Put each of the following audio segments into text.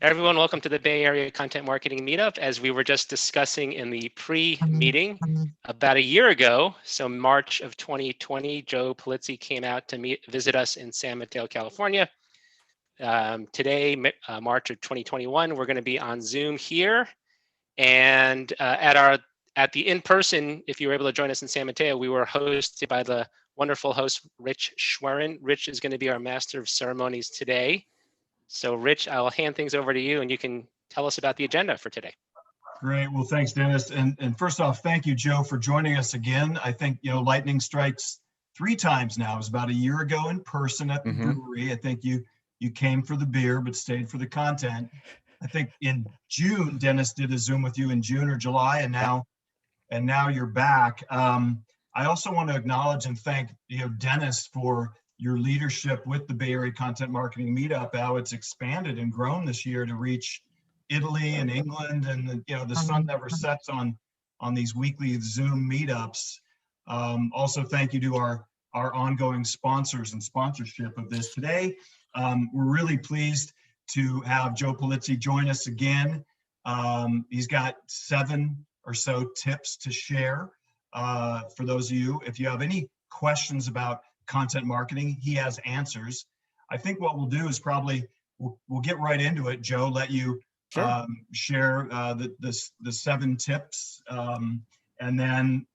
Everyone, welcome to the Bay Area Content Marketing Meetup. As we were just discussing in the pre-meeting about a year ago, so March of 2020, Joe Pulizzi came out to visit us in San Mateo, California. Today, March of 2021, we're going to be on Zoom here, and at the in-person, if you were able to join us in San Mateo, we were hosted by the wonderful host Rich Schwerin. Rich is going to be our master of ceremonies today. So Rich, I'll hand things over to you and you can tell us about the agenda for today. Great. Well, thanks, Dennis. And first off, thank you, Joe, for joining us again. I think, lightning strikes 3 times now. It was about a year ago in person at the brewery. I think you came for the beer, but stayed for the content. I think in June, Dennis did a Zoom with you in June or July, and now you're back. I also want to acknowledge and thank, Dennis for your leadership with the Bay Area Content Marketing Meetup, how it's expanded and grown this year to reach Italy and England, and the sun never sets on these weekly Zoom meetups. Also, thank you to our ongoing sponsors and sponsorship of this today. We're really pleased to have Joe Pulizzi join us again. He's got 7 or so tips to share for those of you. If you have any questions about content marketing, he has answers. I think what we'll do is probably we'll get right into it. Joe, let you share the 7 tips, and then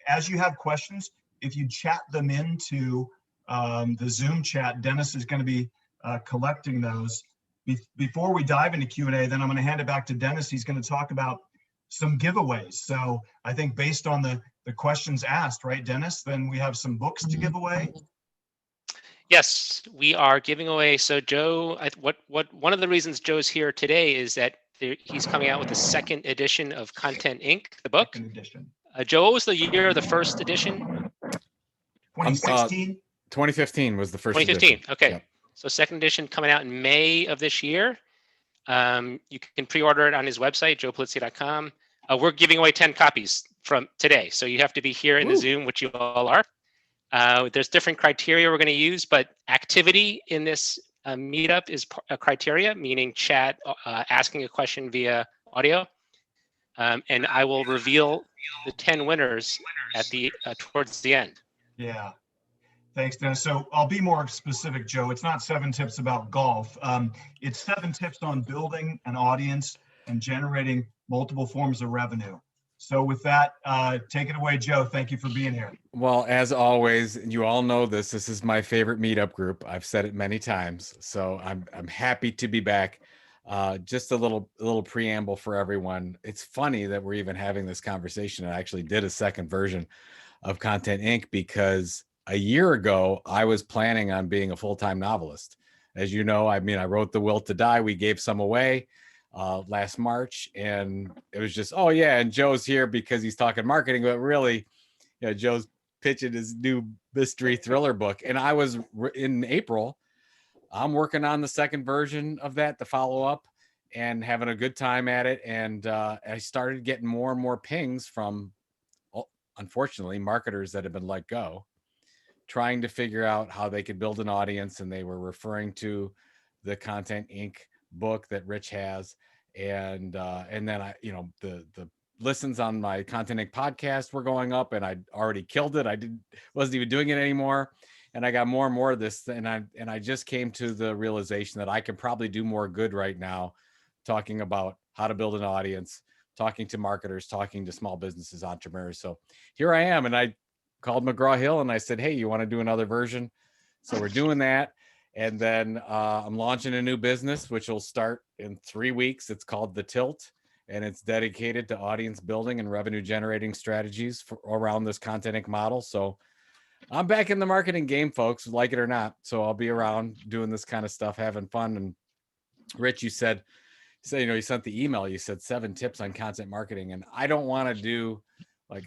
as you have questions, if you chat them into the Zoom chat, Dennis is going to be collecting those. Before we dive into Q&A, then I'm going to hand it back to Dennis. He's going to talk about some giveaways. So I think based on the questions asked, right, Dennis, then we have some books to give away. Yes, we are giving away. So Joe, one of the reasons Joe's here today is that he's coming out with the 2nd edition of Content Inc., the book. 2nd edition. Joe, what was the year of the first edition? 2016. 2015 was the first 2015. edition. Okay. Yep. So 2nd edition coming out in May of this year. You can pre-order it on his website, joepulizzi.com. We're giving away 10 copies from today. So you have to be here in the Zoom, which you all are. There's different criteria we're going to use, but activity in this meetup is a criteria, meaning chat, asking a question via audio. And I will reveal the 10 winners at towards the end. Yeah. Thanks, Dennis. So I'll be more specific, Joe. It's not 7 tips about golf. It's 7 tips on building an audience and generating multiple forms of revenue. So with that, take it away, Joe. Thank you for being here. Well, as always, you all know this is my favorite meetup group. I've said it many times, so I'm happy to be back. Just a little preamble for everyone. It's funny that we're even having this conversation. I actually did a 2nd version of Content Inc. because a year ago, I was planning on being a full-time novelist. As you know, I wrote The Will to Die. We gave some away last March, and it was just, oh yeah, and Joe's here because he's talking marketing, but really, Joe's pitching his new mystery thriller book. And I was in April, I'm working on the 2nd version of that, the follow-up, and having a good time at it. And I started getting more and more pings from, unfortunately, marketers that have been let go, trying to figure out how they could build an audience. And they were referring to the Content Inc. book that Rich has. And then the listens on my Content Inc. podcast were going up, and I'd already killed it. Wasn't even doing it anymore. And I got more and more of this. And I just came to the realization that I can probably do more good right now, talking about how to build an audience, talking to marketers, talking to small businesses, entrepreneurs. So here I am. And I called McGraw-Hill and I said, hey, you want to do another version? So we're doing that. And then I'm launching a new business, which will start in 3 weeks. It's called The Tilt, and it's dedicated to audience building and revenue generating strategies around this Content Inc. model. So I'm back in the marketing game, folks, like it or not. So I'll be around doing this kind of stuff, having fun. And Rich, you said, you sent the email, you said 7 tips on content marketing. And I don't want to do,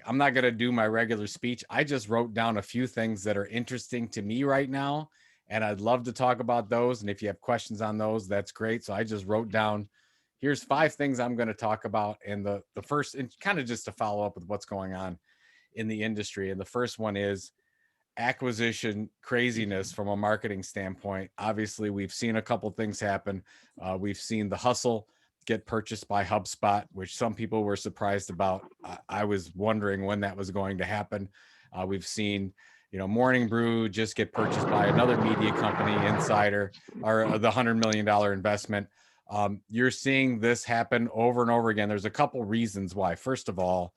I'm not going to do my regular speech. I just wrote down a few things that are interesting to me right now, and I'd love to talk about those. And if you have questions on those, that's great. So I just wrote down, here's 5 things I'm going to talk about. And the first, and kind of just to follow up with what's going on in the industry. And the first one is acquisition craziness from a marketing standpoint. Obviously, we've seen a couple things happen. We've seen the Hustle get purchased by HubSpot, which some people were surprised about. I was wondering when that was going to happen. We've seen, Morning Brew just get purchased by another media company, Insider, or the $100 million investment. You're seeing this happen over and over again. There's a couple reasons why. First of all,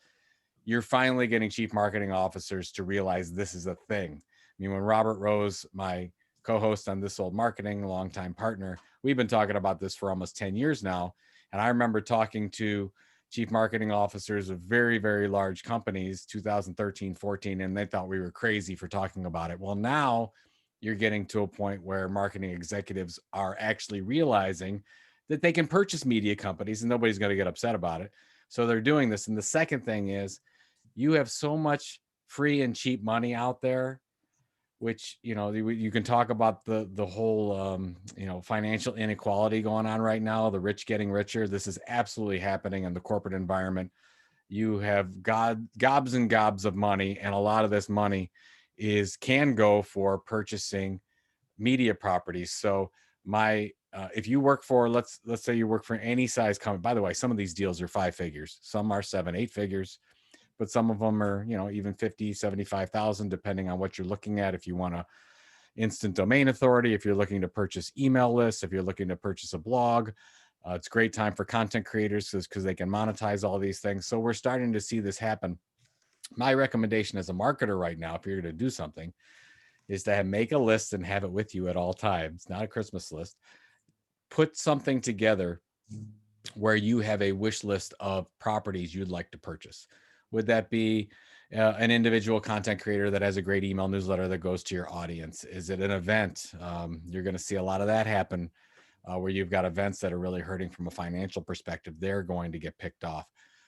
you're finally getting chief marketing officers to realize this is a thing. I mean, when Robert Rose, my co-host on This Old Marketing, longtime partner, we've been talking about this for almost 10 years now. And I remember talking to chief marketing officers of very, very large companies, 2013, 14, and they thought we were crazy for talking about it. Well, now you're getting to a point where marketing executives are actually realizing that they can purchase media companies and nobody's going to get upset about it. So they're doing this. And the second thing is, you have so much free and cheap money out there, which, you can talk about the whole, financial inequality going on right now, the rich getting richer. This is absolutely happening in the corporate environment. You have gobs and gobs of money, and a lot of this money can go for purchasing media properties. So if you work for, let's say you work for any size company, by the way, some of these deals are 5 figures, some are 7, 8 figures, but some of them are, even 50, 75,000, depending on what you're looking at. If you want to instant domain authority, if you're looking to purchase email lists, if you're looking to purchase a blog, it's a great time for content creators because they can monetize all these things. So we're starting to see this happen. My recommendation as a marketer right now, if you're going to do something, is to make a list and have it with you at all times, not a Christmas list. Put something together where you have a wish list of properties you'd like to purchase. Would that be an individual content creator that has a great email newsletter that goes to your audience? Is it an event? You're going to see a lot of that happen where you've got events that are really hurting from a financial perspective. They're going to get picked off.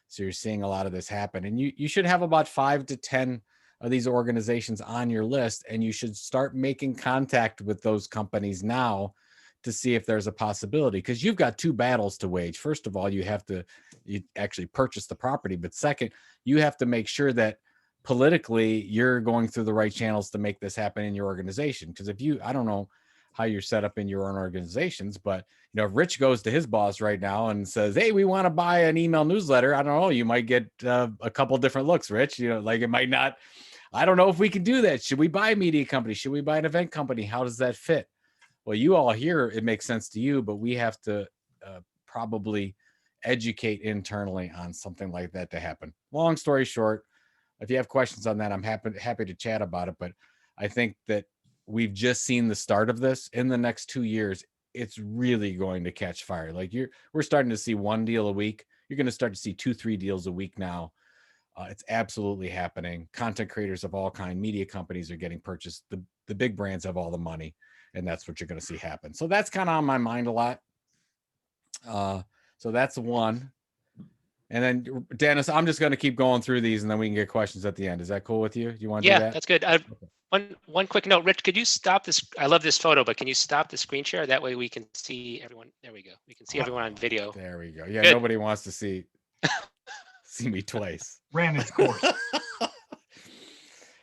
So you're seeing a lot of this happen. And you should have about 5 to 10 of these organizations on your list, and you should start making contact with those companies now to see if there's a possibility, because you've got 2 battles to wage. First of all, you actually purchase the property, but second, you have to make sure that politically you're going through the right channels to make this happen in your organization. Because I don't know how you're set up in your own organizations, but if Rich goes to his boss right now and says, "Hey, we want to buy an email newsletter," I don't know, you might get a couple different looks, Rich. Like, it might not. I don't know if we can do that. Should we buy a media company? Should we buy an event company? How does that fit? Well, you all hear it makes sense to you, but we have to probably educate internally on something like that to happen. Long story short, if you have questions on that, I'm happy to chat about it. But I think that we've just seen the start of this. In the next 2 years, it's really going to catch fire. Like, we're starting to see 1 deal a week. You're going to start to see 2, 3 deals a week now. It's absolutely happening. Content creators of all kinds, media companies are getting purchased. The big brands have all the money, and that's what you're going to see happen. So that's kind of on my mind a lot. So that's one. And then, Dennis, I'm just going to keep going through these, and then we can get questions at the end. Is that cool with you? Do you want to do that? Yeah, that's good. One quick note, Rich, could you stop this? I love this photo, but can you stop the screen share? That way we can see everyone. There we go. We can see everyone on video. There we go. Yeah, Good. Nobody wants to see me twice. Ran its course.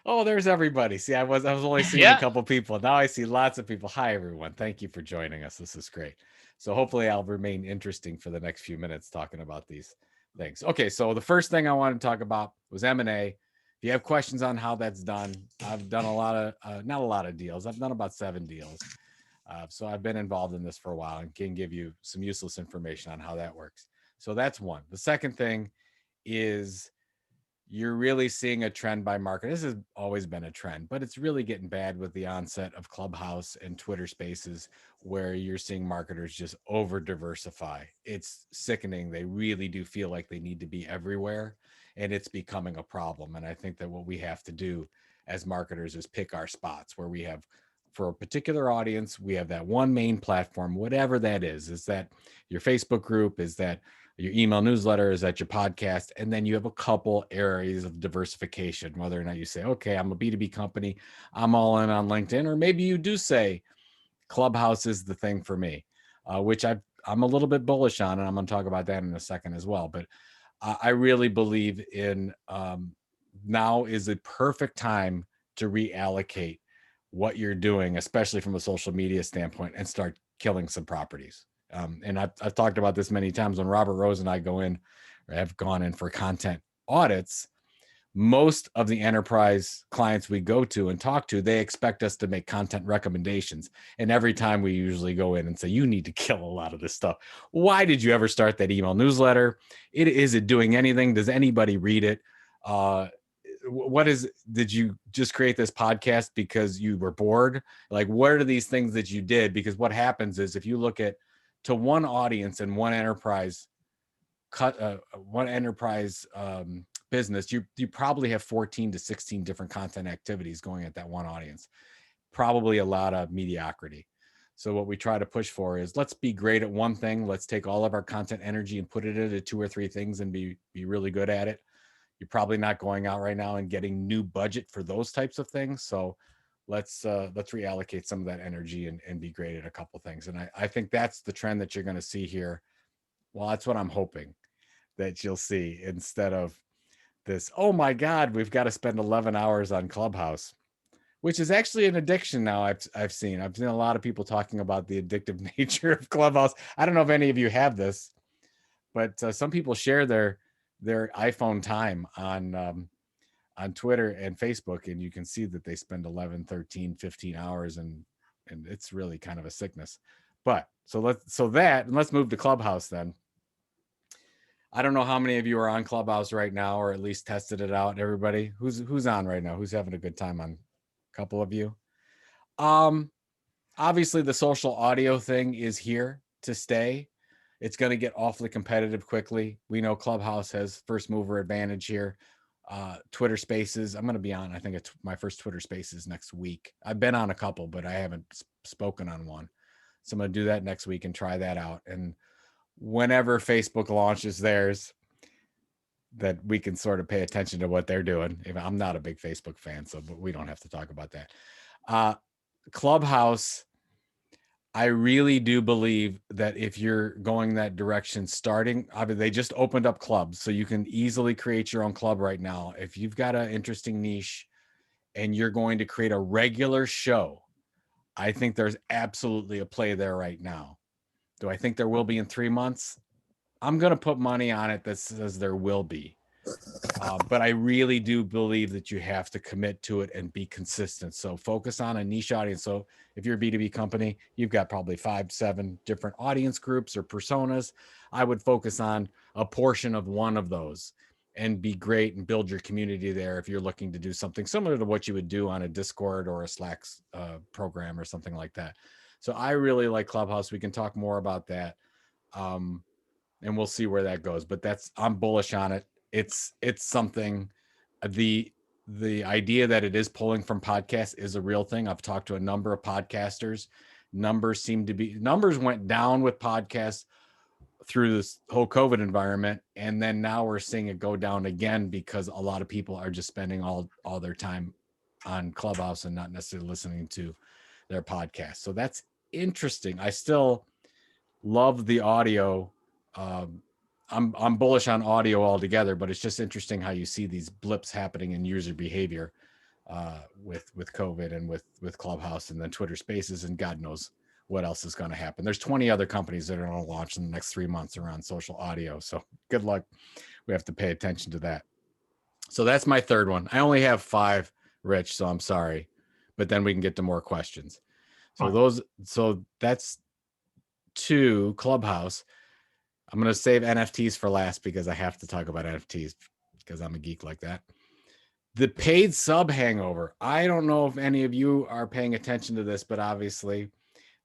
Oh, there's everybody. See, I was only seeing a couple people. Now I see lots of people. Hi, everyone. Thank you for joining us. This is great. So hopefully I'll remain interesting for the next few minutes talking about these things. Okay, so the first thing I wanted to talk about was M&A. If you have questions on how that's done, I've done not a lot of deals. I've done about 7 deals. So I've been involved in this for a while and can give you some useless information on how that works. So that's one. The second thing is you're really seeing a trend by market. This has always been a trend, but it's really getting bad with the onset of Clubhouse and Twitter Spaces, where you're seeing marketers just over diversify. It's sickening. They really do feel like they need to be everywhere, and it's becoming a problem. And I think that what we have to do as marketers is pick our spots where we have, for a particular audience, we have that one main platform, whatever that is that your Facebook group, is that your email newsletter, is that your podcast, and then you have a couple areas of diversification, whether or not you say, okay, I'm a B2B company, I'm all in on LinkedIn, or maybe you do say Clubhouse is the thing for me, which I'm a little bit bullish on, and I'm going to talk about that in a second as well. But I really believe in now is the perfect time to reallocate what you're doing, especially from a social media standpoint, and start killing some properties. And I've talked about this many times. When Robert Rose and I go in, or have gone in for content audits, most of the enterprise clients we go to and talk to, they expect us to make content recommendations. And every time we usually go in and say, you need to kill a lot of this stuff. Why did you ever start that email newsletter? Is it doing anything? Does anybody read it? Did you just create this podcast because you were bored? Like, what are these things that you did? Because what happens is, if you look at to one audience and one enterprise business, you probably have 14 to 16 different content activities going at that one audience, probably a lot of mediocrity. So what we try to push for is, let's be great at one thing. Let's take all of our content energy and put it into 2 or 3 things and be really good at it. You're probably not going out right now and getting new budget for those types of things. So let's reallocate some of that energy and be great at a couple things. And I think that's the trend that you're going to see here. Well, that's what I'm hoping that you'll see, instead of this, oh my God, we've got to spend 11 hours on Clubhouse, which is actually an addiction now. I've seen a lot of people talking about the addictive nature of Clubhouse. I don't know if any of you have this, but some people share their iPhone time on Twitter and Facebook, and you can see that they spend 11, 13, 15 hours, and it's really kind of a sickness. But let's move to Clubhouse then. I don't know how many of you are on Clubhouse right now, or at least tested it out. Everybody who's on right now, who's having a good time on? A couple of you. Obviously the social audio thing is here to stay. It's going to get awfully competitive quickly. We know Clubhouse has first mover advantage here. Twitter Spaces, I'm going to be on, I think it's my first Twitter Spaces next week. I've been on a couple, but I haven't spoken on one. So I'm going to do that next week and try that out. And whenever Facebook launches theirs, that we can sort of pay attention to what they're doing. I'm not a big Facebook fan, but we don't have to talk about that. Clubhouse, I really do believe that if you're going that direction, they just opened up clubs, so you can easily create your own club right now. If you've got an interesting niche and you're going to create a regular show, I think there's absolutely a play there right now. Do I think there will be in 3 months? I'm going to put money on it that says there will be. But I really do believe that you have to commit to it and be consistent. So focus on a niche audience. So if you're a B2B company, you've got probably 5-7 different audience groups or personas. I would focus on a portion of one of those and be great and build your community there if you're looking to do something similar to what you would do on a Discord or a Slack program or something like that. So I really like Clubhouse. We can talk more about that. And we'll see where that goes. But I'm bullish on it. It's something. The idea that it is pulling from podcasts is a real thing. I've talked to a number of podcasters. Numbers went down with podcasts through this whole COVID environment, and then now we're seeing it go down again because a lot of people are just spending all their time on Clubhouse and not necessarily listening to their podcast. So that's interesting. I still love the audio. I'm bullish on audio altogether, but it's just interesting how you see these blips happening in user behavior with COVID and with Clubhouse and then Twitter Spaces, and God knows what else is going to happen. There's 20 other companies that are going to launch in the next 3 months around social audio. So good luck. We have to pay attention to that. So that's my third one. I only have 5, Rich, so I'm sorry, but then we can get to more questions. So that's 2. Clubhouse. I'm going to save NFTs for last because I have to talk about NFTs because I'm a geek like that. The paid sub hangover. I don't know if any of you are paying attention to this, but obviously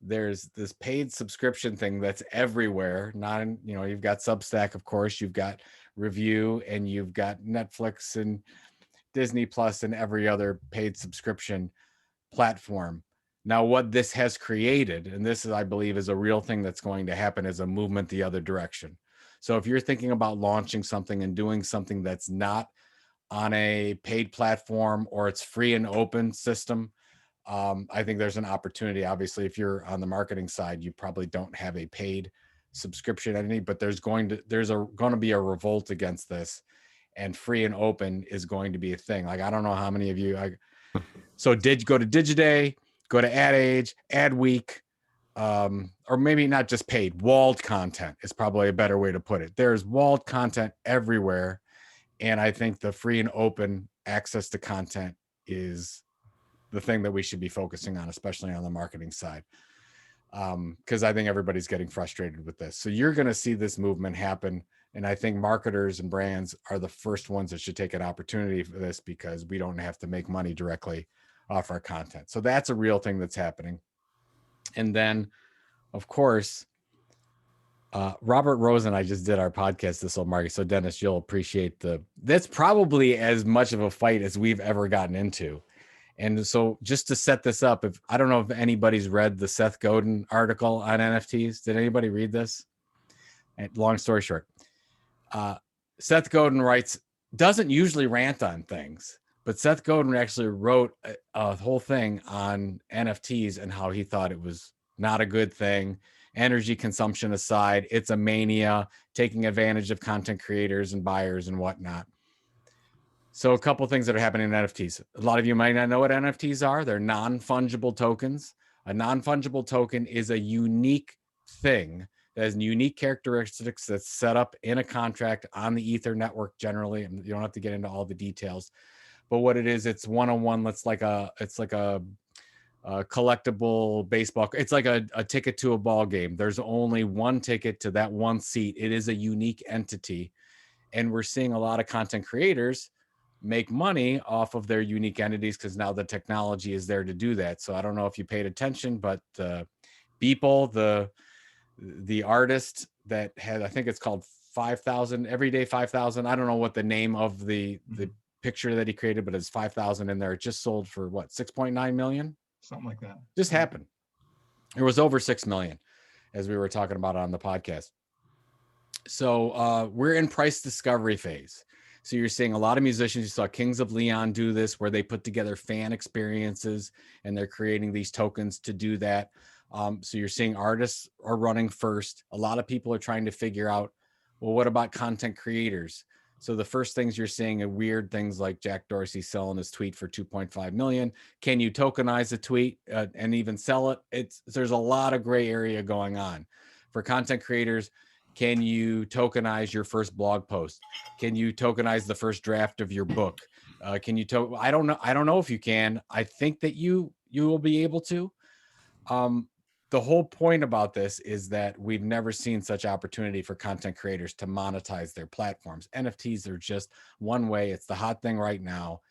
there's this paid subscription thing that's everywhere. You've got Substack, of course, you've got Review, and you've got Netflix and Disney Plus and every other paid subscription platform. Now, what this has created, and this is, I believe, is a real thing that's going to happen, is a movement the other direction. So if you're thinking about launching something and doing something that's not on a paid platform or it's free and open system, I think there's an opportunity. Obviously, if you're on the marketing side, you probably don't have a paid subscription entity, but there's going to be a revolt against this, and free and open is going to be a thing. Like, I don't know how many of you, So did go to Digiday, go to Ad Age, Ad Week, or maybe not just paid, walled content is probably a better way to put it. There's walled content everywhere. And I think the free and open access to content is the thing that we should be focusing on, especially on the marketing side. Because I think everybody's getting frustrated with this. So you're going to see this movement happen. And I think marketers and brands are the first ones that should take an opportunity for this, because we don't have to make money directly off our content. So that's a real thing that's happening. And then, of course, Robert Rose and I just did our podcast, This Old Market. So Dennis, you'll appreciate that's probably as much of a fight as we've ever gotten into. And so just to set this up, I don't know if anybody's read the Seth Godin article on NFTs. Did anybody read this? And long story short, Seth Godin doesn't usually rant on things, but Seth Godin actually wrote a whole thing on NFTs and how he thought it was not a good thing. Energy consumption aside, it's a mania, taking advantage of content creators and buyers and whatnot. So a couple of things that are happening in NFTs. A lot of you might not know what NFTs are. They're non-fungible tokens. A non-fungible token is a unique thing that has unique characteristics that's set up in a contract on the Ether network generally. And you don't have to get into all the details. But what it is, it's one-on-one. It's like a collectible baseball. It's like a ticket to a ball game. There's only one ticket to that one seat. It is a unique entity. And we're seeing a lot of content creators make money off of their unique entities because now the technology is there to do that. So I don't know if you paid attention, but Beeple, the artist that had, I think it's called 5,000, Everyday 5,000. I don't know what the name of the picture that he created, but it's 5,000 in there. It just sold for what, 6.9 million? Something like that. Just happened. It was over 6 million, as we were talking about on the podcast. So we're in price discovery phase. So you're seeing a lot of musicians. You saw Kings of Leon do this, where they put together fan experiences and they're creating these tokens to do that. So you're seeing artists are running first. A lot of people are trying to figure out, well, what about content creators? So the first things you're seeing are weird things like Jack Dorsey selling his tweet for 2.5 million. Can you tokenize a tweet and even sell it? There's a lot of gray area going on. For content creators, can you tokenize your first blog post? Can you tokenize the first draft of your book? Can you I don't know. I don't know if you can. I think that you will be able to. The whole point about this is that we've never seen such opportunity for content creators to monetize their platforms. NFTs are just one way. It's the hot thing right now.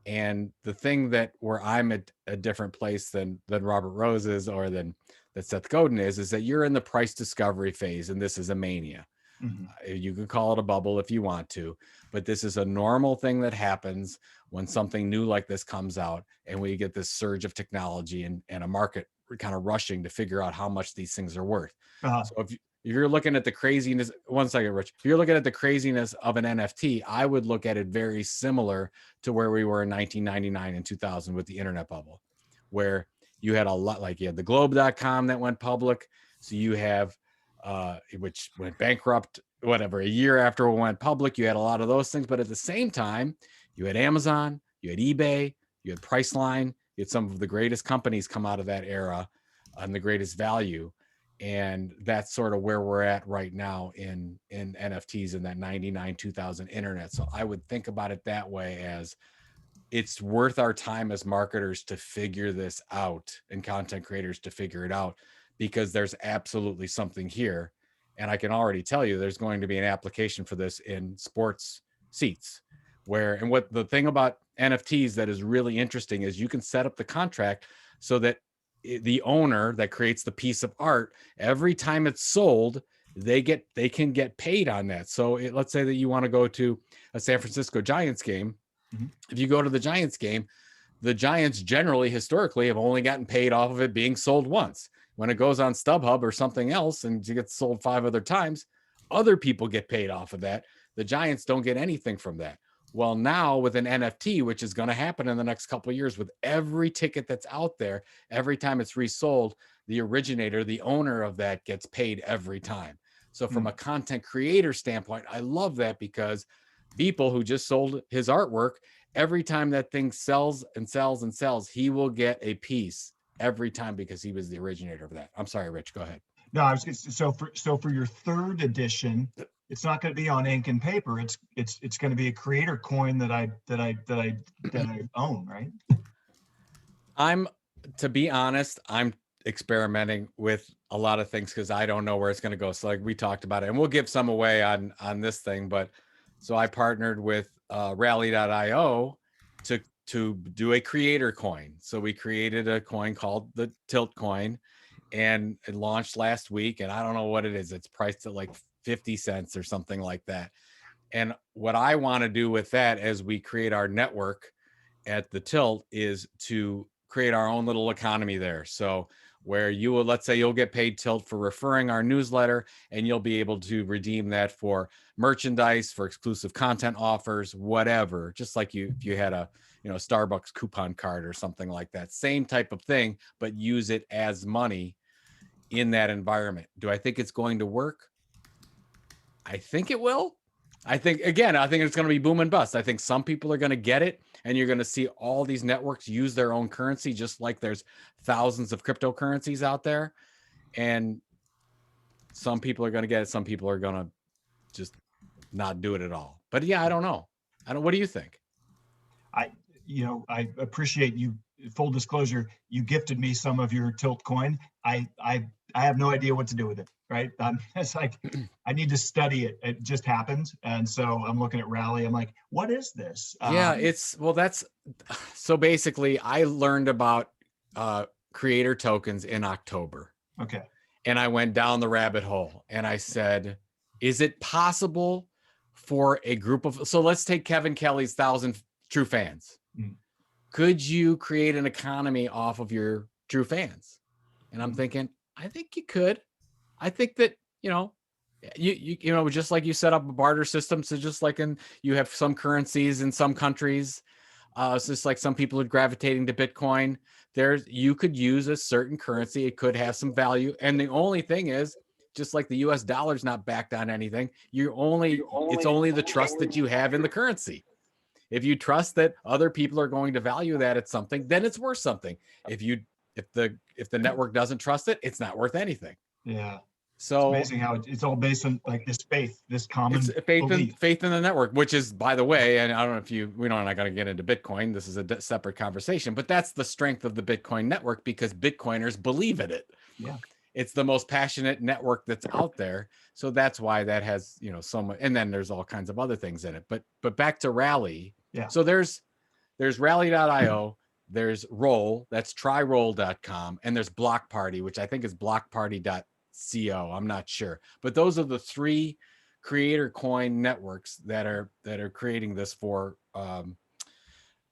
And the thing where I'm at a different place than Robert Rose is, or that Seth Godin is that you're in the price discovery phase, and this is a mania. Mm-hmm. You can call it a bubble if you want to, but this is a normal thing that happens when something new like this comes out, and we get this surge of technology and a market kind of rushing to figure out how much these things are worth. So if you're looking at the craziness, one second, Rich, if you're looking at the craziness of an NFT, I would look at it very similar to where we were in 1999 and 2000 with the internet bubble, where you had a lot, like you had the globe.com that went public. So you have, which went bankrupt, whatever, a year after it went public. You had a lot of those things, but at the same time, you had Amazon, you had eBay, you had Priceline, you had some of the greatest companies come out of that era and the greatest value. And that's sort of where we're at right now in NFTs in that 99, 2000 internet. So I would think about it that way, as it's worth our time as marketers to figure this out and content creators to figure it out, because there's absolutely something here. And I can already tell you there's going to be an application for this in sports seats, and what the thing about NFTs that is really interesting is you can set up the contract so that the owner that creates the piece of art, every time it's sold, they can get paid on that. So let's say that you want to go to a San Francisco Giants game. Mm-hmm. If you go to the Giants game, the Giants generally historically have only gotten paid off of it being sold once. When it goes on StubHub or something else and it gets sold 5 other times, other people get paid off of that. The Giants don't get anything from that. Well, now with an NFT, which is going to happen in the next couple of years, with every ticket that's out there, every time it's resold, the originator, the owner of that, gets paid every time. So from a content creator standpoint, I love that, because Beeple, who just sold his artwork, every time that thing sells and sells and sells, he will get a piece every time because he was the originator of that. I'm sorry, Rich, go ahead. No, I was so for your third edition, it's not going to be on ink and paper. It's going to be a creator coin that I own, right? To be honest, I'm experimenting with a lot of things because I don't know where it's going to go. So like we talked about it, and we'll give some away on this thing. But so I partnered with Rally.io to do a creator coin. So we created a coin called the Tilt coin, and it launched last week. And I don't know what it is. It's priced at like 50 cents or something like that. And what I want to do with that as we create our network at the Tilt is to create our own little economy there. So where you will, let's say you'll get paid Tilt for referring our newsletter, and you'll be able to redeem that for merchandise, for exclusive content offers, whatever, just like if you had a Starbucks coupon card or something like that, same type of thing, but use it as money in that environment. Do I think it's going to work? I think it will. I think it's going to be boom and bust. I think some people are going to get it, and you're going to see all these networks use their own currency, just like there's thousands of cryptocurrencies out there. And some people are going to get it. Some people are going to just not do it at all. But yeah, I don't know. What do you think? I appreciate you. Full disclosure, you gifted me some of your Tilt coin. I have no idea what to do with it. Right. It's like, I need to study it. It just happened. And so I'm looking at Rally. I'm like, what is this? Yeah, so basically I learned about creator tokens in October. Okay. And I went down the rabbit hole and I said, is it possible for a group of, so let's take Kevin Kelly's 1,000 true fans. Mm. Could you create an economy off of your true fans? And I'm thinking, I think you could. I think that, you just like you set up a barter system. So just like you have some currencies in some countries, it's just like some people are gravitating to Bitcoin. You could use a certain currency. It could have some value. And the only thing is, just like the US dollar is not backed on anything, it's only the trust that you have in the currency. If you trust that other people are going to value that at something, then it's worth something. If the network doesn't trust it, it's not worth anything. Yeah. So it's amazing how it's all based on like this common faith in the network, which is, by the way, and I don't know if we're not going to get into Bitcoin. This is a separate conversation, but that's the strength of the Bitcoin network because Bitcoiners believe in it. Yeah. It's the most passionate network that's out there. So that's why that has, so much. And then there's all kinds of other things in it. But back to Rally. Yeah. So there's Rally.io, there's Roll, that's tryroll.com, and there's Block Party, which I think is blockparty.co. I'm not sure. But those are the three creator coin networks that are creating this for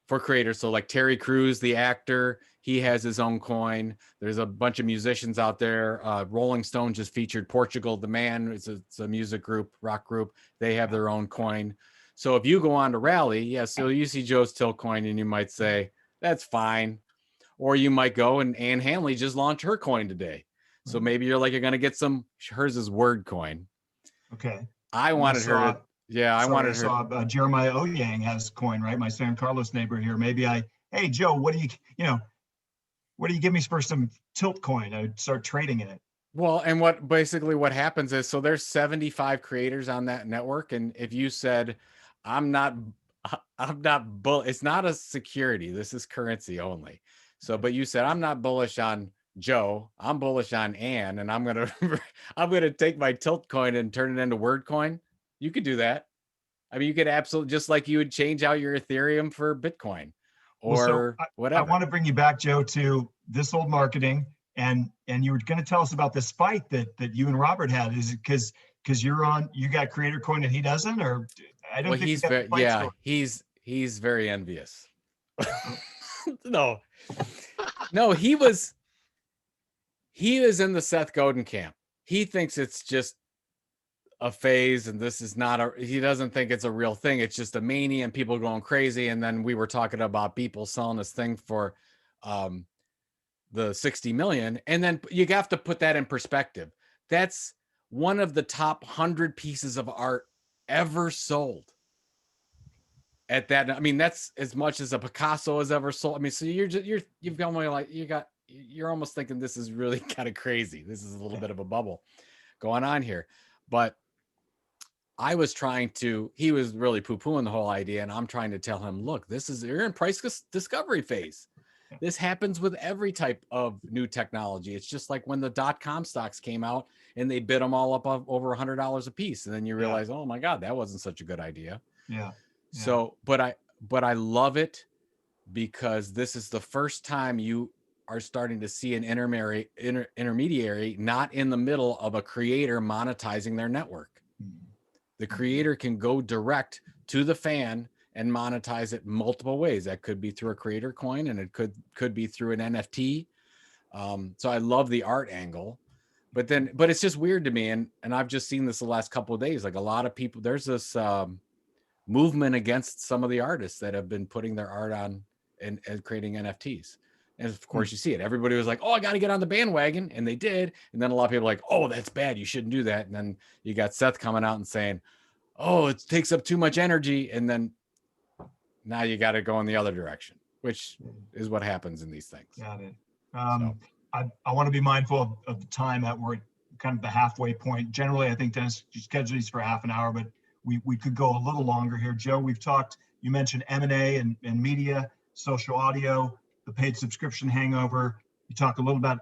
creators. So like Terry Crews, the actor, he has his own coin. There's a bunch of musicians out there. Rolling Stone just featured Portugal the Man. It's a music group, rock group. They have their own coin. So if you go on to Rally, so you see Joe's Tilt coin and you might say, that's fine. Or you might go and Ann Hanley just launched her coin today. So maybe you're going to get hers is Word coin. Okay. I wanted her to. Yeah, I wanted her. I saw Jeremiah Oyang has coin, right? My San Carlos neighbor here. Maybe hey Joe, what do you give me for some Tilt coin? I would start trading in it. Well, and what happens is, so there's 75 creators on that network, and if you said, it's not a security, this is currency only. So, but you said, I'm not bullish on Joe, I'm bullish on Ann, and I'm gonna take my Tilt coin and turn it into Word coin. You could do that. I mean, you could absolutely, just like you would change out your Ethereum for Bitcoin or whatever. I want to bring you back, Joe, to this old marketing, and you were going to tell us about this fight that you and Robert had. Is it because you got creator coin and he doesn't, or I don't think he's very envious. No, he was in the Seth Godin camp. He thinks it's just a phase, and this is he doesn't think it's a real thing. It's just a mania and people going crazy. And then we were talking about people selling this thing for the 60 million. And then you have to put that in perspective. That's one of the top 100 pieces of art ever sold. at that. I mean, that's as much as a Picasso has ever sold. I mean, so you've got more like you're almost thinking this is really kind of crazy. This is a little bit of a bubble going on here. But I was he was really poo-pooing the whole idea, and I'm trying to tell him, look, you're in price discovery phase. This happens with every type of new technology. It's just like when the .com stocks came out and they bid them all up over $100 a piece. And then you realize, oh my God, that wasn't such a good idea. Yeah. So, but I love it because this is the first time you are starting to see an intermediary not in the middle of a creator monetizing their network. The creator can go direct to the fan and monetize it multiple ways. That could be through a creator coin, and it could be through an NFT. So I love the art angle, but it's just weird to me. And I've just seen this the last couple of days. Like a lot of people, there's this movement against some of the artists that have been putting their art on and creating NFTs. And of course you see it. Everybody was like, oh, I got to get on the bandwagon. And they did. And then a lot of people are like, oh, that's bad. You shouldn't do that. And then you got Seth coming out and saying, oh, it takes up too much energy. And then now you got to go in the other direction, which is what happens in these things. Got it. I want to be mindful of the time that we're kind of the halfway point. Generally, I think Dennis, you schedule these for half an hour, but we could go a little longer here. Joe, we've talked, you mentioned M&A and media, social audio, the paid subscription hangover. You talk a little about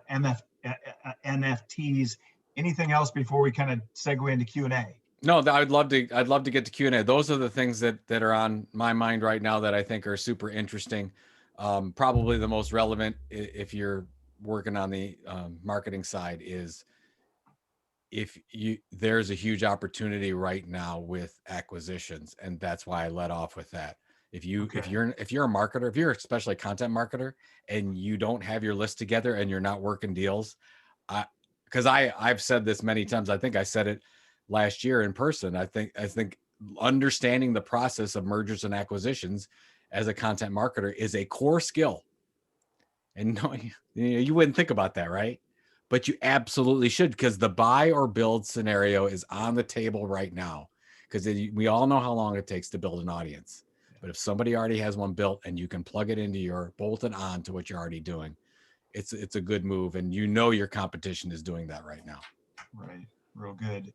NFTs. Anything else before we kind of segue into Q&A? No, I'd love to get to Q&A. Those are the things that are on my mind right now that I think are super interesting. Probably the most relevant if you're working on the marketing side is there's a huge opportunity right now with acquisitions, and that's why I led off with that. If you're a marketer, if you're especially a content marketer and you don't have your list together and you're not working deals, because I've said this many times. I think I said it last year in person. I think understanding the process of mergers and acquisitions as a content marketer is a core skill. And no, you wouldn't think about that, right? But you absolutely should, because the buy or build scenario is on the table right now. Because we all know how long it takes to build an audience. But if somebody already has one built and you can plug it into bolt it on to what you're already doing, it's a good move. And your competition is doing that right now. Right. Real good.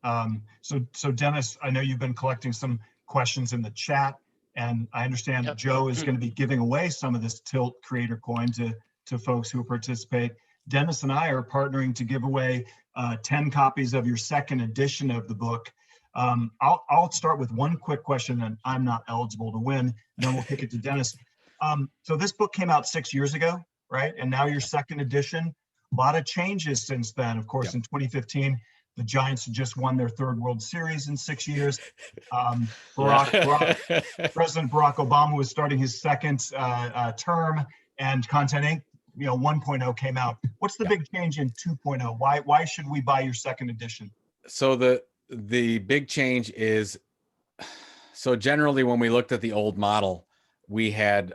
So Dennis, I know you've been collecting some questions in the chat, and I understand that Joe is going to be giving away some of this Tilt Creator Coin to folks who participate. Dennis and I are partnering to give away 10 copies of your second edition of the book. I'll start with one quick question, and I'm not eligible to win, and then we'll kick it to Dennis. So this book came out 6 years ago, right? And now your second edition. A lot of changes since then. Of course, in 2015, the Giants had just won their third World Series in 6 years. President Barack Obama was starting his second term, and Content Inc. 1.0 came out. What's the big change in 2.0? Why should we buy your second edition? So the big change is, so generally when we looked at the old model, we had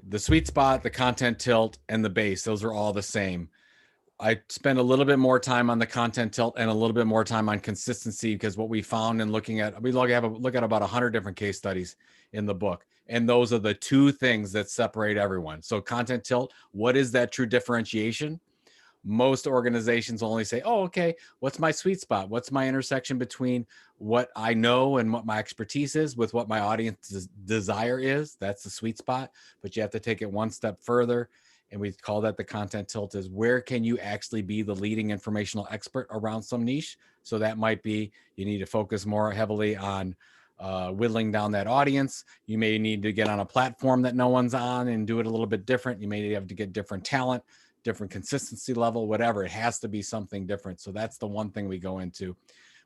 the sweet spot, the content tilt, and the base. Those are all the same. I spent a little bit more time on the content tilt and a little bit more time on consistency, because what we found in looking at, we look at about 100 different case studies in the book. And those are the two things that separate everyone. So content tilt, what is that true differentiation? Most organizations only say, oh, okay, what's my sweet spot? What's my intersection between what I know and what my expertise is with what my audience's desire is? That's the sweet spot. But you have to take it one step further. And we call that the content tilt, is where can you actually be the leading informational expert around some niche? So that might be, you need to focus more heavily on whittling down that audience. You may need to get on a platform that no one's on and do it a little bit different. You may have to get different talent, different consistency level, whatever. It has to be something different. So that's the one thing we go into.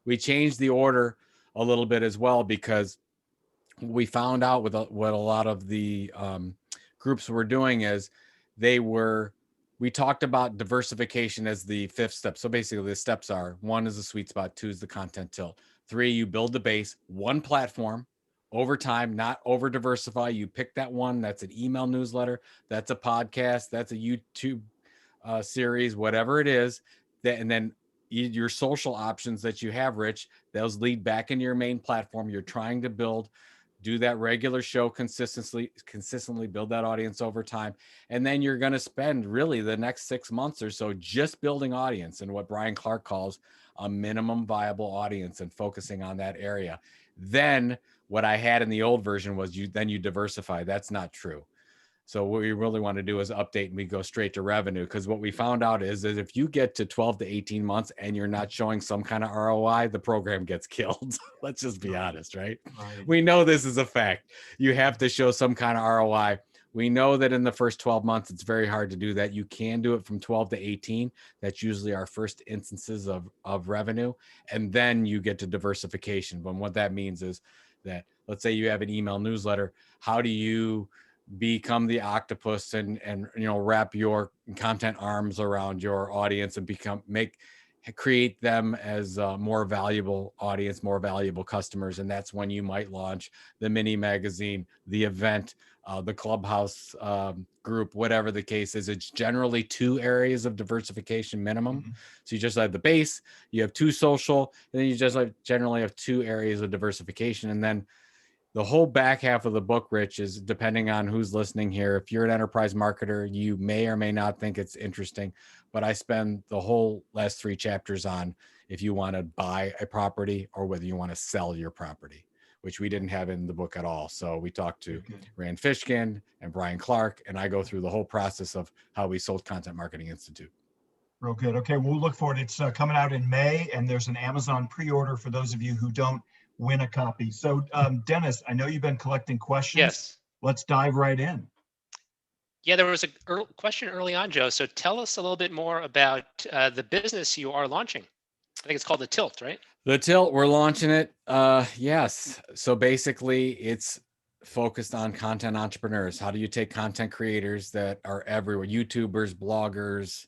We changed the order a little bit as well, because we found out with what a lot of the groups were doing is we talked about diversification as the fifth step. So basically the steps are: 1 is the sweet spot, 2 is the content tilt, 3, you build the base, 1 platform over time, not over diversify. You pick that one. That's an email newsletter. That's a podcast. That's a YouTube series, whatever it is. And then your social options that you have, Rich, those lead back into your main platform. You're trying to build do that regular show consistently, build that audience over time. And then you're going to spend really the next 6 months or so just building audience and what Brian Clark calls a minimum viable audience and focusing on that area. Then what I had in the old version was you diversify. That's not true. So what we really want to do is update and we go straight to revenue, because what we found out is that if you get to 12 to 18 months and you're not showing some kind of ROI, the program gets killed. Let's just be honest, right? We know this is a fact. You have to show some kind of ROI. We know that in the first 12 months, it's very hard to do that. You can do it from 12 to 18. That's usually our first instances of revenue. And then you get to diversification. But what that means is that, let's say you have an email newsletter. How do you become the octopus and wrap your content arms around your audience and create them as a more valuable audience, more valuable customers? And that's when you might launch the mini magazine, the event, the clubhouse group, whatever the case is. It's generally 2 areas of diversification minimum. So you just have the base, you have 2 social, and then you just generally have 2 areas of diversification. And then the whole back half of the book, Rich, is depending on who's listening here. If you're an enterprise marketer, you may or may not think it's interesting, but I spend the whole last 3 chapters on if you want to buy a property or whether you want to sell your property, which we didn't have in the book at all. So we talked to Rand Fishkin and Brian Clark, and I go through the whole process of how we sold Content Marketing Institute. Real good. Okay, we'll look for it. It's coming out in May, and there's an Amazon pre-order for those of you who don't win a copy. So Dennis, I know you've been collecting questions. Yes. Let's dive right in. Yeah, there was a question early on, Joe. So tell us a little bit more about the business you are launching. I think it's called The Tilt, right? The Tilt, we're launching it. Yes. So basically it's focused on content entrepreneurs. How do you take content creators that are everywhere, YouTubers, bloggers,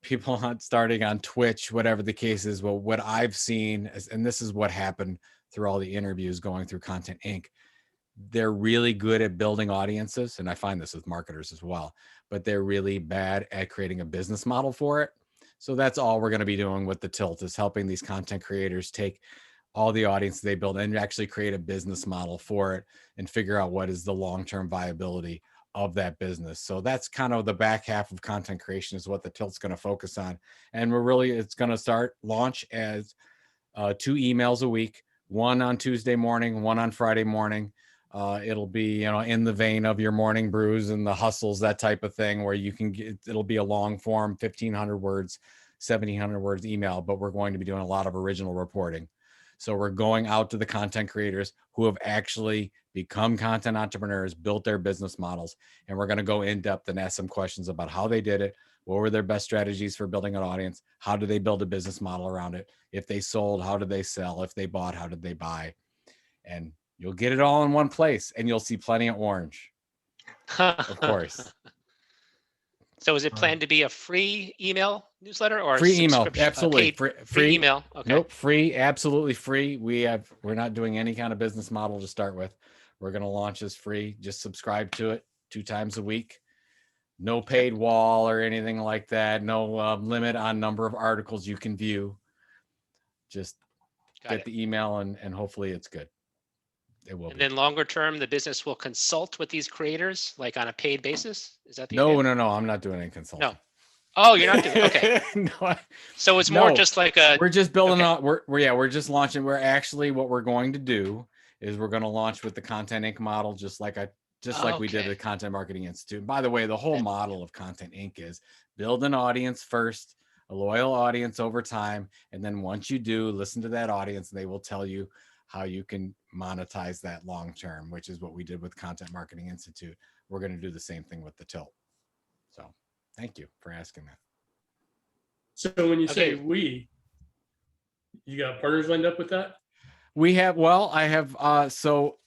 people starting on Twitch, whatever the case is? Well, what I've seen is, and this is what happened through all the interviews going through Content Inc., they're really good at building audiences. And I find this with marketers as well, but they're really bad at creating a business model for it. So that's all we're going to be doing with The Tilt, is helping these content creators take all the audience they build and actually create a business model for it and figure out what is the long-term viability of that business. So that's kind of the back half of content creation, is what The Tilt's going to focus on. And it's going to launch as 2 emails a week, one on Tuesday morning, one on Friday morning. It'll be, in the vein of your morning brews and the hustles, that type of thing, where it'll be a long form, 1,500 words, 1,700 words email, but we're going to be doing a lot of original reporting. So we're going out to the content creators who have actually become content entrepreneurs, built their business models, and we're going to go in depth and ask some questions about how they did it. What were their best strategies for building an audience? How did they build a business model around it? If they sold, how did they sell? If they bought, how did they buy? And you'll get it all in one place, and you'll see plenty of orange, of course. So is it planned to be a free email newsletter or free a email? Absolutely. Free email. Okay. Nope. Free. Absolutely free. We're not doing any kind of business model to start with. We're going to launch as free. Just subscribe to it 2 times a week. No paid wall or anything like that. No limit on number of articles you can view. Just get the email and hopefully it's good. It will. And then longer term, the business will consult with these creators, like on a paid basis. Is that the idea? No. I'm not doing any consulting. No. Oh, you're not doing. Okay. No. So it's more just like we're just building out. We're just launching. We're actually, what we're going to do is we're going to launch with the Content Inc. model, just like we did at Content Marketing Institute. By the way, the whole model of Content Inc. is build an audience first, a loyal audience over time, and then once you do, listen to that audience, and they will tell you how you can monetize that long term, which is what we did with Content Marketing Institute. We're going to do the same thing with The Tilt. So thank you for asking that. So when you say we, you got partners lined up with that? I have, so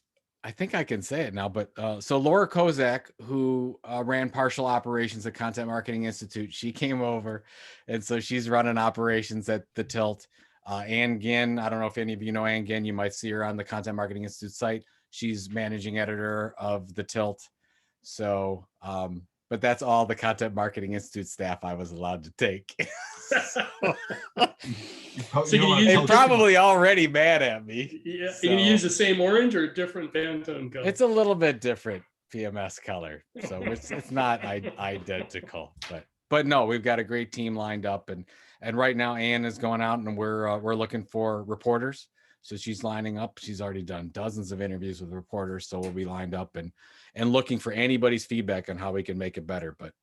I think I can say it now, but so Laura Kozak, who ran partial operations at Content Marketing Institute, she came over, and so she's running operations at The Tilt. Ann Ginn, I don't know if any of you know Ann Ginn, you might see her on the Content Marketing Institute site. She's managing editor of The Tilt. So, but but that's all the Content Marketing Institute staff I was allowed to take. They're probably already mad at me. Yeah, so. You use the same orange or different Pantone color? It's a little bit different PMS color, so it's not identical, but no, we've got a great team lined up, and right now Ann is going out, and we're looking for reporters. So she's lining up. She's already done dozens of interviews with reporters, so we'll be lined up and looking for anybody's feedback on how we can make it better. But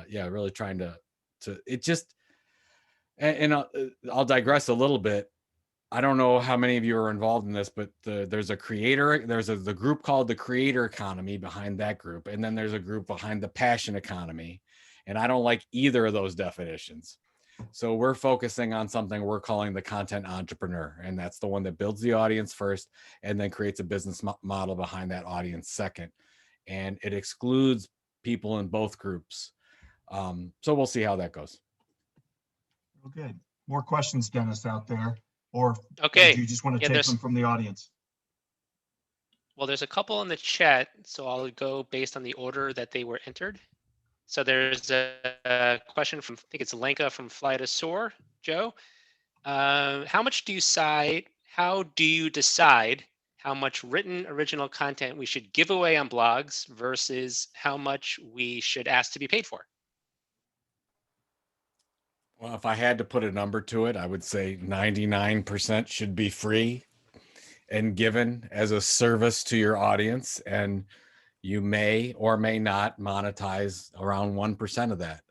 yeah, really trying to it just. And I'll digress a little bit. I don't know how many of you are involved in this, but there's a group called the Creator Economy behind that group. And then there's a group behind the Passion Economy. And I don't like either of those definitions. So we're focusing on something we're calling the Content Entrepreneur. And that's the one that builds the audience first and then creates a business model behind that audience second. And it excludes people in both groups. So we'll see how that goes. Okay. More questions, Dennis, out there? Or okay, do you just want to take them from the audience? Well, there's a couple in the chat, so I'll go based on the order that they were entered. So there's a question from, I think it's Lenka from Fly to Soar, Joe. How do you decide how much written original content we should give away on blogs versus how much we should ask to be paid for? Well, if I had to put a number to it, I would say 99% should be free and given as a service to your audience. And you may or may not monetize around 1% of that.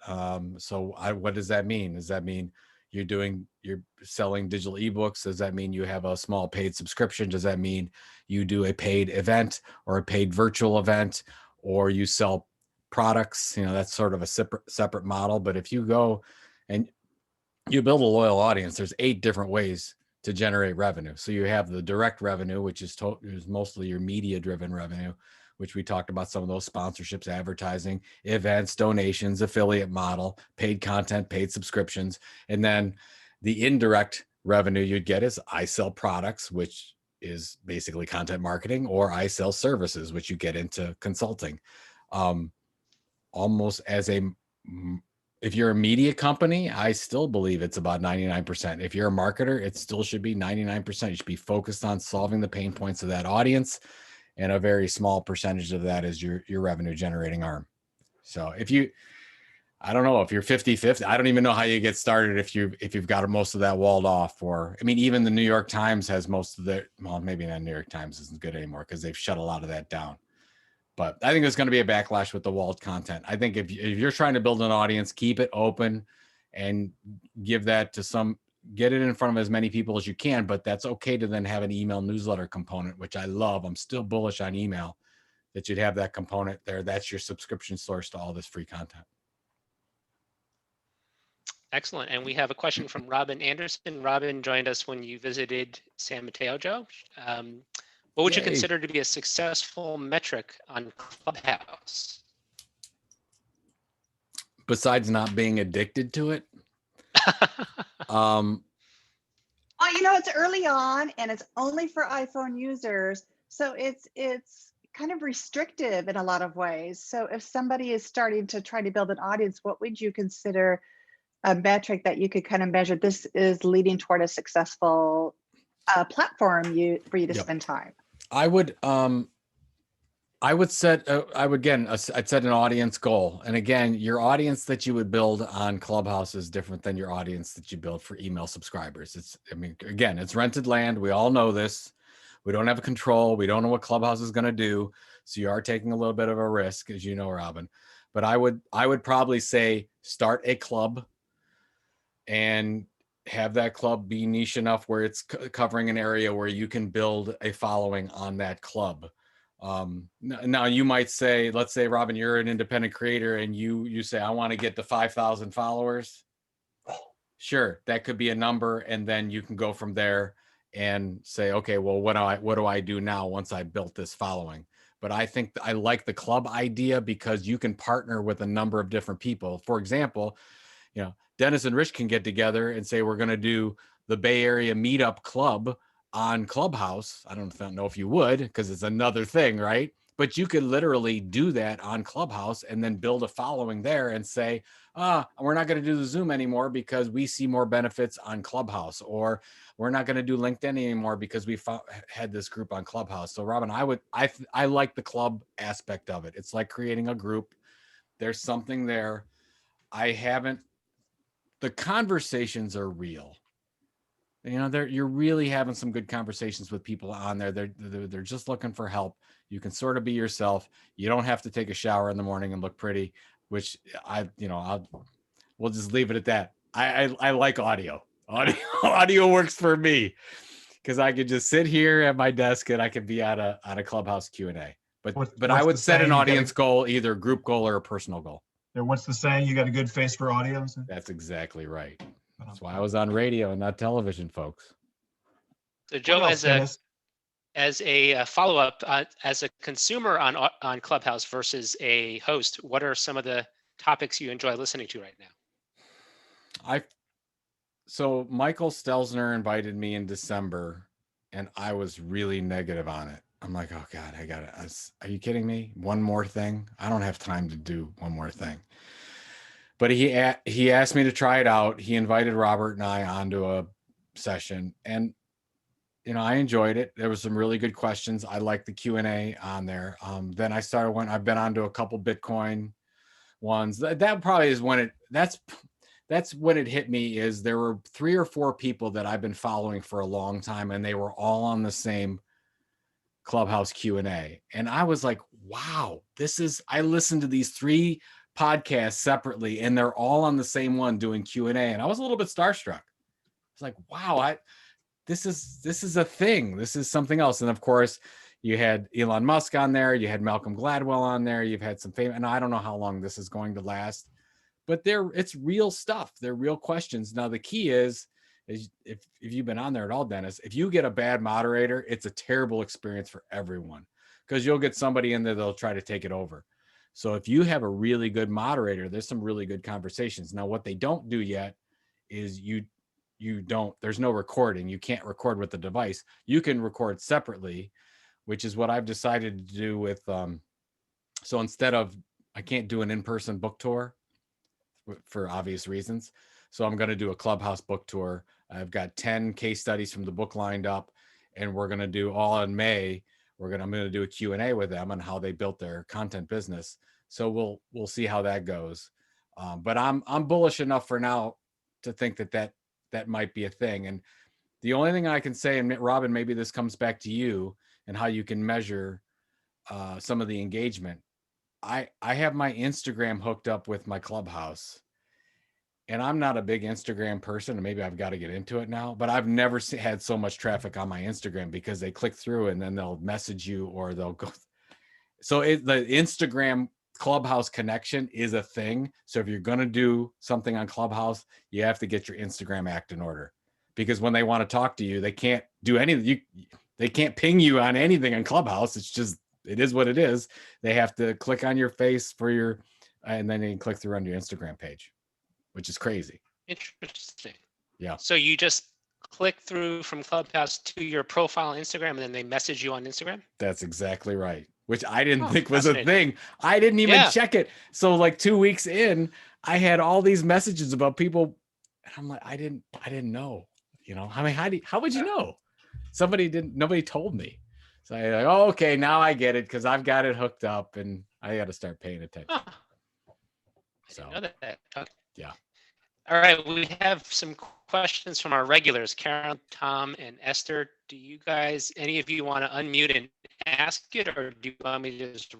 So what does that mean? Does that mean you're selling digital ebooks? Does that mean you have a small paid subscription? Does that mean you do a paid event or a paid virtual event, or you sell products? That's sort of a separate model. But if you go and you build a loyal audience, there's 8 different ways to generate revenue. So you have the direct revenue, which is mostly your media driven revenue, which we talked about, some of those sponsorships, advertising, events, donations, affiliate model, paid content, paid subscriptions. And then the indirect revenue you'd get is I sell products, which is basically content marketing, or I sell services, which you get into consulting. Almost if you're a media company, I still believe it's about 99%. If you're a marketer, it still should be 99%. You should be focused on solving the pain points of that audience. And a very small percentage of that is your revenue generating arm. So I don't know if you're 50-50, I don't even know how you get started if you've got most of that walled off. Or, I mean, even the New York Times has most of their, well, maybe not New York Times isn't good anymore because they've shut a lot of that down. But I think there's going to be a backlash with the walled content. I think if you're trying to build an audience, keep it open and give that to get it in front of as many people as you can, but that's okay to then have an email newsletter component, which I love. I'm still bullish on email, that you'd have that component there. That's your subscription source to all this free content. Excellent. And we have a question from Robin Anderson. Robin joined us when you visited San Mateo, Joe. What would you consider to be a successful metric on Clubhouse? Besides not being addicted to it? Well, it's early on and it's only for iPhone users. So it's kind of restrictive in a lot of ways. So if somebody is starting to try to build an audience, what would you consider a metric that you could kind of measure? This is leading toward a successful platform for you to spend time. I'd set an audience goal. And again, your audience that you would build on Clubhouse is different than your audience that you build for email subscribers. It's rented land. We all know this. We don't have control. We don't know what Clubhouse is going to do. So you are taking a little bit of a risk, as you know, Robin. But I would probably say start a club and have that club be niche enough where it's covering an area where you can build a following on that club. Now you might say, let's say, Robin, you're an independent creator and you say, I want to get to 5,000 followers. Sure, that could be a number. And then you can go from there and say, okay, well, what do I do now once I built this following? But I think I like the club idea because you can partner with a number of different people. For example, Dennis and Rich can get together and say, we're going to do the Bay Area Meetup Club on Clubhouse. I don't know if you would, because it's another thing, right? but you could literally do that on Clubhouse and then build a following there and say, we're not going to do the Zoom anymore because we see more benefits on Clubhouse, or we're not going to do LinkedIn anymore because we had this group on Clubhouse. So Robin, I like the club aspect of it. It's like creating a group. There's something there. The conversations are real. You're really having some good conversations with people on there. They're just looking for help. You can sort of be yourself. You don't have to take a shower in the morning and look pretty, which we'll just leave it at that. I like audio. Audio works for me because I could just sit here at my desk and I could be on a Clubhouse Q&A. But I would set an audience goal, either a group goal or a personal goal. And what's the saying? You got a good face for audio? That's exactly right. That's why I was on radio and not television, folks. So Joe, as a follow-up, as a consumer on Clubhouse versus a host, what are some of the topics you enjoy listening to right now? So Michael Stelzner invited me in December, and I was really negative on it. I'm like, oh God, I got it. Are you kidding me? One more thing? I don't have time to do one more thing. But he asked me to try it out. He invited Robert and I onto a session, and I enjoyed it. There was some really good questions. I liked the Q&A on there. Then I've been onto a couple Bitcoin ones. That probably is when that's when it hit me. Is there were 3 or 4 people that I've been following for a long time, and they were all on the same Clubhouse Q&A. And I was like, wow, I listened to these 3 podcasts separately, and they're all on the same one doing Q&A. And I was a little bit starstruck. It's like, wow, this is a thing. This is something else. And of course, you had Elon Musk on there. You had Malcolm Gladwell on there. You've had some famous, and I don't know how long this is going to last, but it's real stuff. They're real questions. Now, the key is if you've been on there at all, Dennis, if you get a bad moderator, it's a terrible experience for everyone, because you'll get somebody in there that'll try to take it over. So if you have a really good moderator, there's some really good conversations. Now, what they don't do yet is there's no recording. You can't record with the device. You can record separately, which is what I've decided to do with, so instead of, I can't do an in-person book tour for obvious reasons. So I'm going to do a Clubhouse book tour. I've got 10 case studies from the book lined up, and we're going to do all in May. I'm going to do a Q&A with them on how they built their content business. So we'll see how that goes. But I'm bullish enough for now to think that might be a thing. And the only thing I can say, and Robin, maybe this comes back to you and how you can measure some of the engagement. I have my Instagram hooked up with my Clubhouse, and I'm not a big Instagram person, and maybe I've got to get into it now, but I've never had so much traffic on my Instagram, because they click through and then they'll message you, or they'll go. So the Instagram Clubhouse connection is a thing. So if you're going to do something on Clubhouse, you have to get your Instagram act in order, because when they want to talk to you, they can't do anything. They can't ping you on anything on Clubhouse. It is what it is. They have to click on your face and then they can click through on your Instagram page, which is crazy. Interesting. Yeah. So you just click through from Clubhouse to your profile on Instagram, and then they message you on Instagram? That's exactly right. Which I didn't think was a thing. I didn't even check it. So like 2 weeks in, I had all these messages about people, and I'm like, I didn't know. I mean, how would you know? Nobody told me. So I like, oh, okay, now I get it, because I've got it hooked up, and I got to start paying attention. I didn't know that. Okay. Yeah. All right, we have some questions from our regulars, Karen, Tom, and Esther. Do you guys, any of you, want to unmute and ask it, or do you want me to just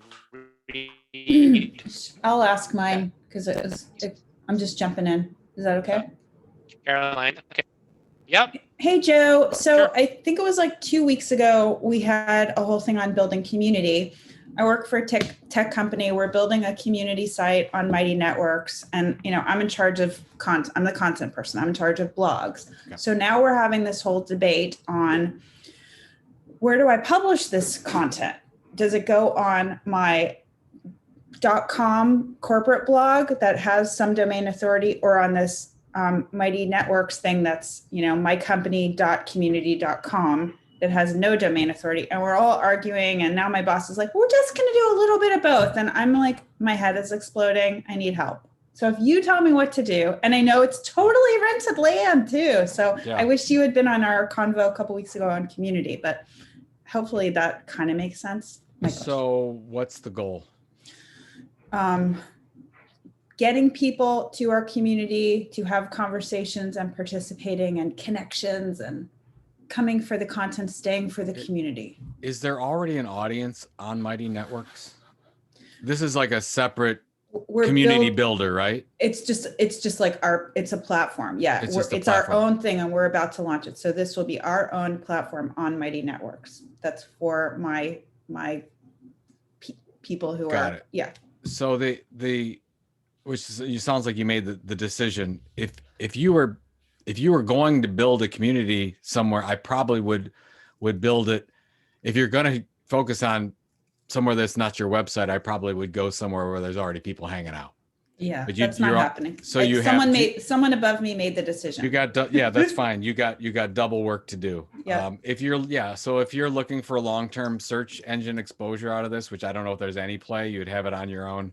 read? I'll ask mine, because I'm just jumping in. Is that okay? Caroline, okay. Yep. Hey, Joe. So Sure. I think it was like 2 weeks ago, we had a whole thing on building community. I work for a tech company. We're building a community site on Mighty Networks. And, I'm in charge of content. I'm the content person. I'm in charge of blogs. Okay. So now we're having this whole debate on, where do I publish this content? Does it go on my .com corporate blog that has some domain authority, or on this Mighty Networks thing that's, mycompany.community.com? that has no domain authority, and we're all arguing. And now my boss is like, we're just going to do a little bit of both. And I'm like, my head is exploding. I need help. So if you tell me what to do, and I know it's totally rented land too. So Yeah. I wish you had been on our convo a couple weeks ago on community, but hopefully that kind of makes sense. So what's the goal? Getting people to our community to have conversations and participating and connections and coming for the content, staying for the community. Is there already an audience on Mighty Networks? This is like a separate community builder, right? It's just like it's a platform. Yeah, it's our own thing, and we're about to launch it. So this will be our own platform on Mighty Networks. That's for my people who Got are it. Yeah. So you sounds like you made the decision. If you were going to build a community somewhere, I probably would build it. If you're going to focus on somewhere that's not your website, I probably would go somewhere where there's already people hanging out. Yeah, but that's not happening. So someone above me made the decision. You got that's fine. You got double work to do. Yeah. If you're looking for long-term search engine exposure out of this, which I don't know if there's any play, you'd have it on your own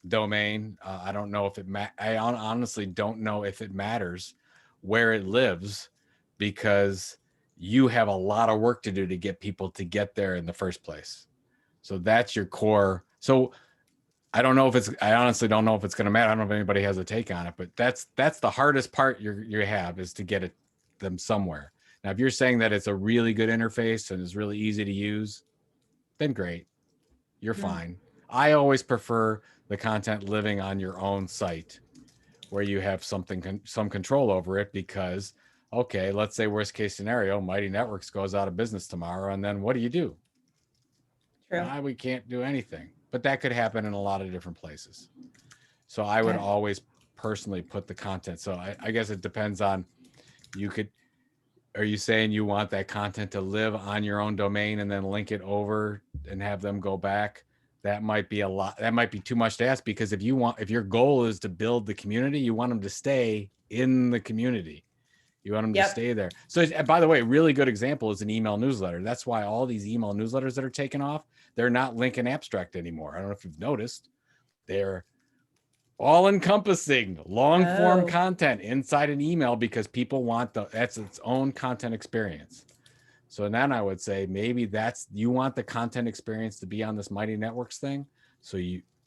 domain. I don't know if I honestly don't know if it matters where it lives, because you have a lot of work to do to get people to get there in the first place. So that's your core. So I honestly don't know if it's going to matter. I don't know if anybody has a take on it, but that's the hardest part you have, is to get them somewhere. Now, if you're saying that it's a really good interface and it's really easy to use, then great. You're fine. I always prefer the content living on your own site where you have some control over it, because, okay, let's say worst case scenario, Mighty Networks goes out of business tomorrow. And then what do you do? True. We can't do anything, but that could happen in a lot of different places. So I would always personally put the content. So I guess it depends on, are you saying you want that content to live on your own domain and then link it over and have them go back? That might be a lot. That might be too much to ask, because if your goal is to build the community, you want them to stay in the community. You want them to stay there. So, by the way, a really good example is an email newsletter. That's why all these email newsletters that are taken off, they're not link and abstract anymore. I don't know if you've noticed. They're all encompassing long form content inside an email, because people want that's its own content experience. So then I would say maybe you want the content experience to be on this Mighty Networks thing. So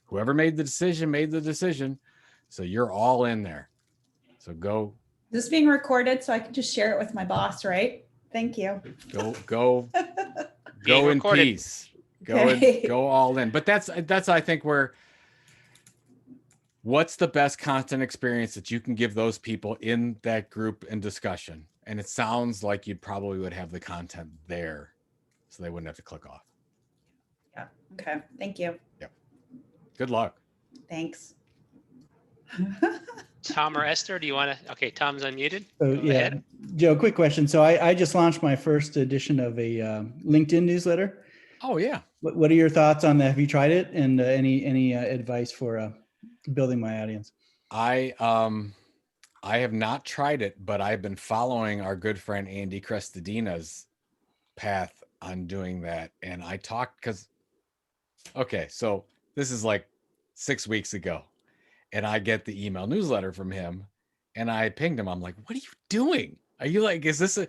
whoever made the decision. So you're all in there. So go. This is being recorded, so I can just share it with my boss, right? Thank you. Go in peace. Go all in. But that's I think what's the best content experience that you can give those people in that group and discussion? And it sounds like you probably would have the content there, so they wouldn't have to click off. Yeah. Okay. Thank you. Yep. Good luck. Thanks. Tom or Esther, do you want to? Okay, Tom's unmuted. So yeah, Joe, quick question. So I just launched my first edition of a LinkedIn newsletter. Oh yeah. What are your thoughts on that? Have you tried it? And any advice for building my audience? I have not tried it, but I've been following our good friend Andy Crestadina's path on doing that. And I talked so this is like 6 weeks ago, and I get the email newsletter from him, and I pinged him. I'm like, what are you doing? Are you like, is this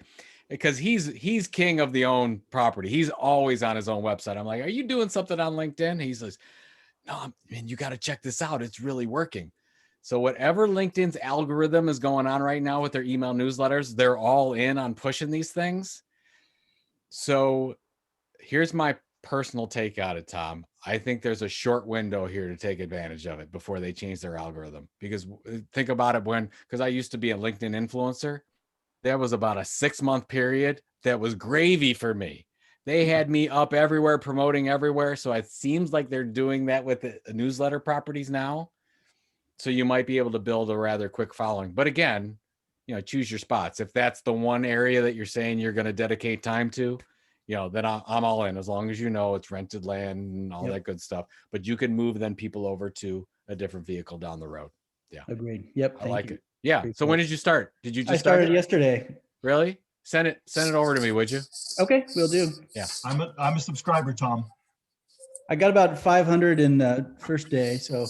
because he's king of the own property. He's always on his own website. I'm like, are you doing something on LinkedIn? He says, no, man, you got to check this out. It's really working. So whatever LinkedIn's algorithm is going on right now with their email newsletters, they're all in on pushing these things. So here's my personal take on it, Tom. I think there's a short window here to take advantage of it before they change their algorithm. Because think about it, because I used to be a LinkedIn influencer, there was about a 6-month period that was gravy for me. They had me up everywhere, promoting everywhere. So it seems like they're doing that with the newsletter properties now. So you might be able to build a rather quick following. But again, choose your spots. If that's the one area that you're saying you're going to dedicate time to, then I'm all in, as long as it's rented land and all that good stuff. But you can move then people over to a different vehicle down the road. Yeah. Agreed. Yep. I like it. Yeah. So when did you start? Did you just I started yesterday. Really? Send it over to me, would you? Okay, we'll do. Yeah. I'm a subscriber, Tom. I got about 500 in the first day. So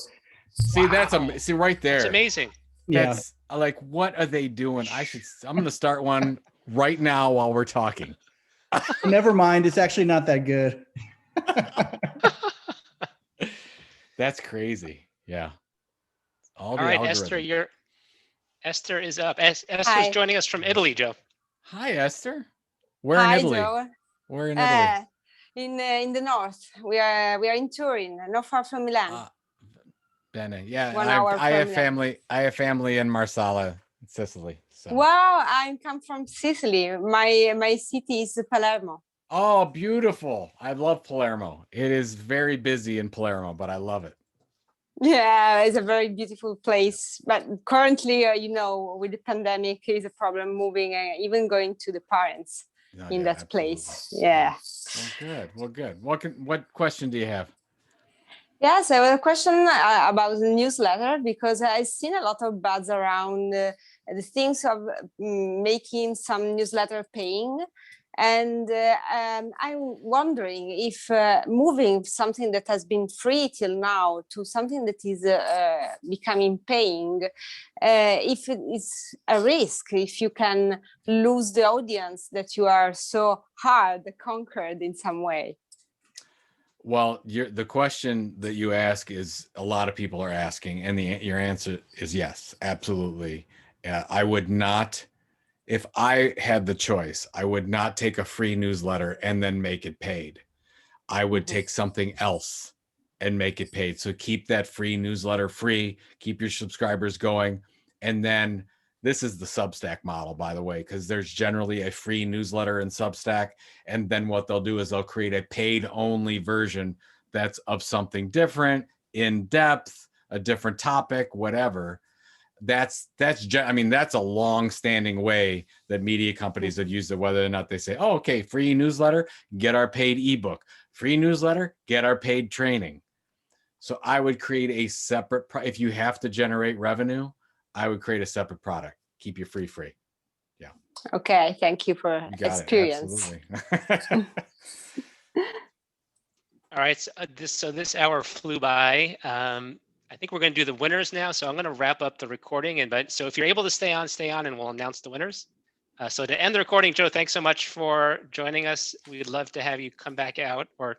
see, Wow. see right there. It's amazing. yeah, That's like, what are they doing? I'm going to start one right now while we're talking. never mind. It's actually not that good. That's crazy. Yeah. All right, algorithm. Esther is up. Esther's Hi. joining us from Italy, Joe. Hi, Esther. Where Hi, in Italy? Joe. Where in Italy? In the north. We are in Turin, not far from Milan. Bene. Yeah. 1 hour I have from family. I have family in Marsala, Sicily. So. Wow, I come from Sicily. My city is Palermo. Oh, beautiful. I love Palermo. It is very busy in Palermo, but I love it. Yeah, it's a very beautiful place. But currently, with the pandemic, is a problem moving, even going to the parents in that place. Yeah. Well, good. What question do you have? Yes, I have a question about the newsletter, because I've seen a lot of buzz around the things of making some newsletter paying. And I'm wondering if moving something that has been free till now to something that is becoming paying, if it is a risk, if you can lose the audience that you are so hard conquered in some way. Well, the question that you ask is a lot of people are asking, and your answer is yes, absolutely. I would not. If I had the choice, I would not take a free newsletter and then make it paid. I would take something else and make it paid. So keep that free newsletter free, keep your subscribers going. And then this is the Substack model, by the way, because there's generally a free newsletter in Substack. And then what they'll do is they'll create a paid only version that's of something different, in depth, a different topic, whatever. That's a long-standing way that media companies have used it, whether or not they say, oh, okay, free newsletter, get our paid ebook, free newsletter, get our paid training. So I would create a separate, if you have to generate revenue, I would create a separate product. Keep your free. Yeah. Okay, thank you for experience. Absolutely. All right, so this hour flew by. I think we're going to do the winners now. So I'm going to wrap up the recording. So if you're able to stay on, and we'll announce the winners. So to end the recording, Joe, thanks so much for joining us. We'd love to have you come back out, or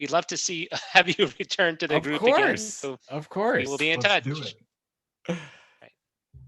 we'd love to have you return to the group again. So of course. we will be in touch. Let's do it.